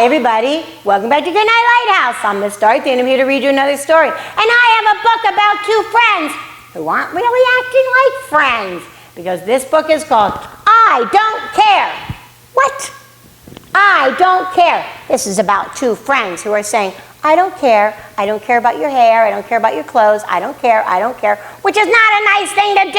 everybody, welcome back to Goodnight Lighthouse. I'm Miss Dorothy and I'm here to read you another story. And I have a book about two friends who aren't really acting like friends, because this book is called I Don't Care. What? I don't care. This is about two friends who are saying, I don't care about your hair, I don't care about your clothes, I don't care, which is not a nice thing to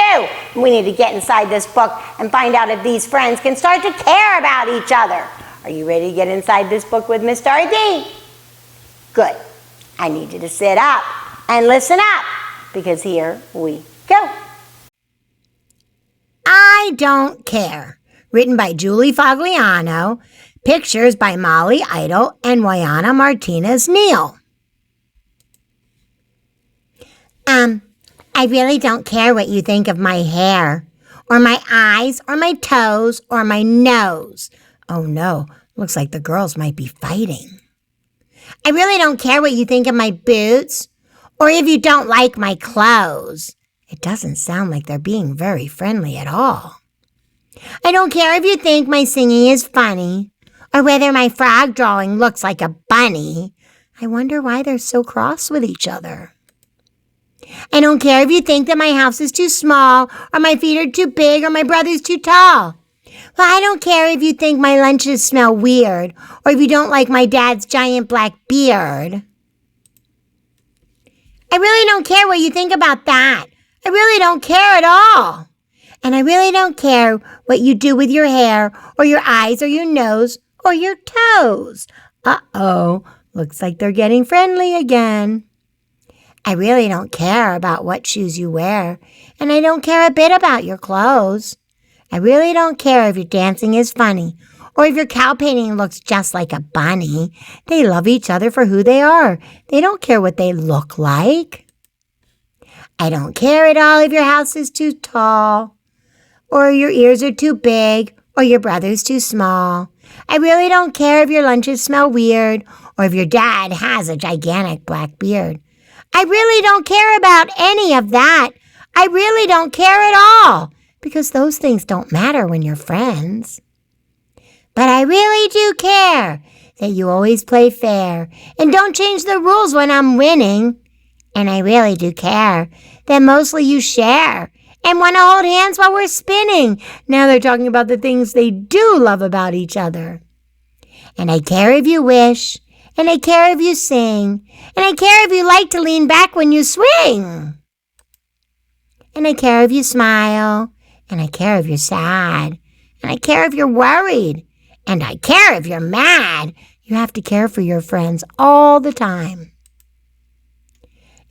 do. We need to get inside this book and find out if these friends can start to care about each other. Are you ready to get inside this book with Miss Dorothy? Good. I need you to sit up and listen up, because here we go. I Don't Care, written by Julie Fogliano, pictures by Molly Idle and Juana Martinez-Neal. I really don't care what you think of my hair, or my eyes, or my toes, or my nose. Oh no, looks like the girls might be fighting. I really don't care what you think of my boots, or if you don't like my clothes. It doesn't sound like they're being very friendly at all. I don't care if you think my singing is funny, or whether my frog drawing looks like a bunny. I wonder why they're so cross with each other. I don't care if you think that my house is too small, or my feet are too big, or my brother's too tall. Well, I don't care if you think my lunches smell weird, or if you don't like my dad's giant black beard. I really don't care what you think about that. I really don't care at all. And I really don't care what you do with your hair, or your eyes, or your nose, or your toes. Uh-oh, looks like they're getting friendly again. I really don't care about what shoes you wear, and I don't care a bit about your clothes. I really don't care if your dancing is funny, or if your cow painting looks just like a bunny. They love each other for who they are. They don't care what they look like. I don't care at all if your house is too tall, or your ears are too big, or your brother's too small. I really don't care if your lunches smell weird, or if your dad has a gigantic black beard. I really don't care about any of that. I really don't care at all, because those things don't matter when you're friends. But I really do care that you always play fair and don't change the rules when I'm winning. And I really do care that mostly you share and want to hold hands while we're spinning. Now they're talking about the things they do love about each other. And I care if you wish, and I care if you sing, and I care if you like to lean back when you swing. And I care if you smile, and I care if you're sad, and I care if you're worried, and I care if you're mad. You have to care for your friends all the time.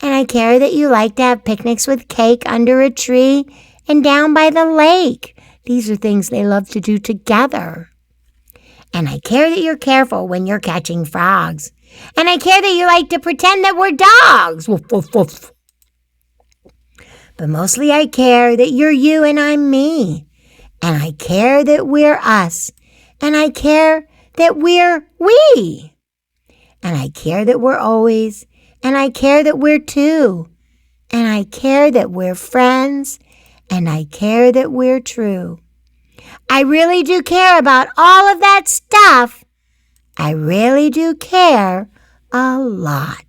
And I care that you like to have picnics with cake under a tree and down by the lake. These are things they love to do together. And I care that you're careful when you're catching frogs. And I care that you like to pretend that we're dogs. Woof, woof, woof. But mostly I care that you're you and I'm me. And I care that we're us. And I care that we're we. And I care that we're always. And I care that we're two. And I care that we're friends. And I care that we're true. I really do care about all of that stuff. I really do care a lot.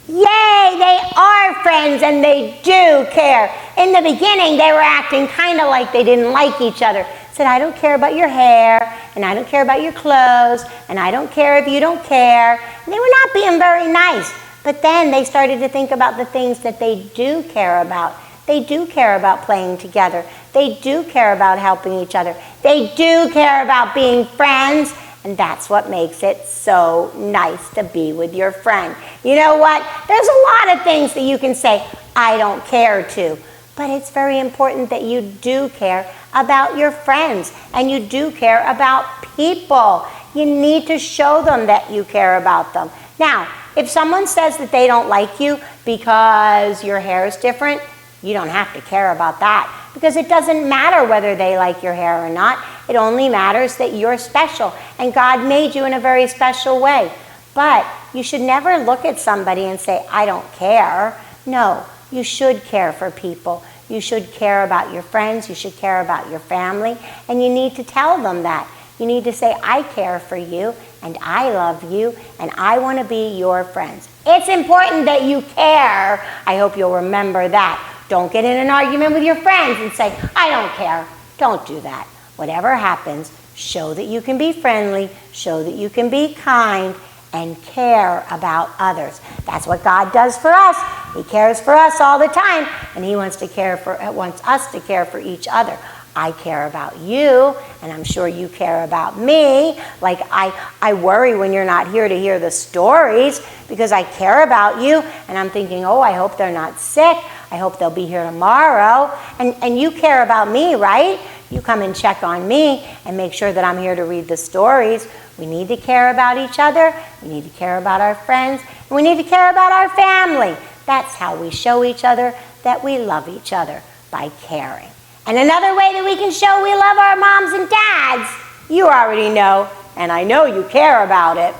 Yay, they are friends and they do care. In the beginning, they were acting kind of like they didn't like each other. Said, I don't care about your hair, and I don't care about your clothes, and I don't care if you don't care. And they were not being very nice. But then they started to think about the things that they do care about. They do care about playing together. They do care about helping each other. They do care about being friends. And that's what makes it so nice to be with your friend. You know what? There's a lot of things that you can say, I don't care to. But it's very important that you do care about your friends. And you do care about people. You need to show them that you care about them. Now, if someone says that they don't like you because your hair is different, you don't have to care about that, because it doesn't matter whether they like your hair or not. It only matters that you're special, and God made you in a very special way. But you should never look at somebody and say, I don't care. No, you should care for people. You should care about your friends. You should care about your family, and you need to tell them that. You need to say, I care for you, and I love you, and I want to be your friends. It's important that you care. I hope you'll remember that. Don't get in an argument with your friends and say, I don't care. Don't do that. Whatever happens, show that you can be friendly, show that you can be kind, and care about others. That's what God does for us. He cares for us all the time, and He wants us to care for each other. I care about you, and I'm sure you care about me. Like I worry when you're not here to hear the stories because I care about you, and I'm thinking, oh, I hope they're not sick. I hope they'll be here tomorrow. And you care about me, right? You come and check on me and make sure that I'm here to read the stories. We need to care about each other. We need to care about our friends. And we need to care about our family. That's how we show each other that we love each other, by caring. And another way that we can show we love our moms and dads, you already know, and I know you care about it.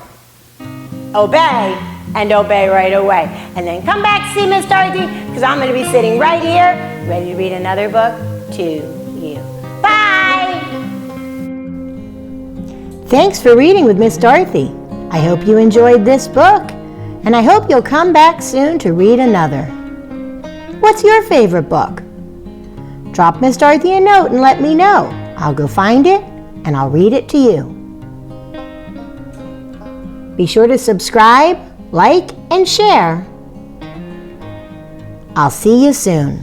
Obey, and obey right away. And then come back to see Miss Dorothy, because I'm going to be sitting right here, ready to read another book to you. Bye! Thanks for reading with Miss Dorothy. I hope you enjoyed this book, and I hope you'll come back soon to read another. What's your favorite book? Drop Miss Dorothy a note and let me know. I'll go find it and I'll read it to you. Be sure to subscribe, like, and share. I'll see you soon.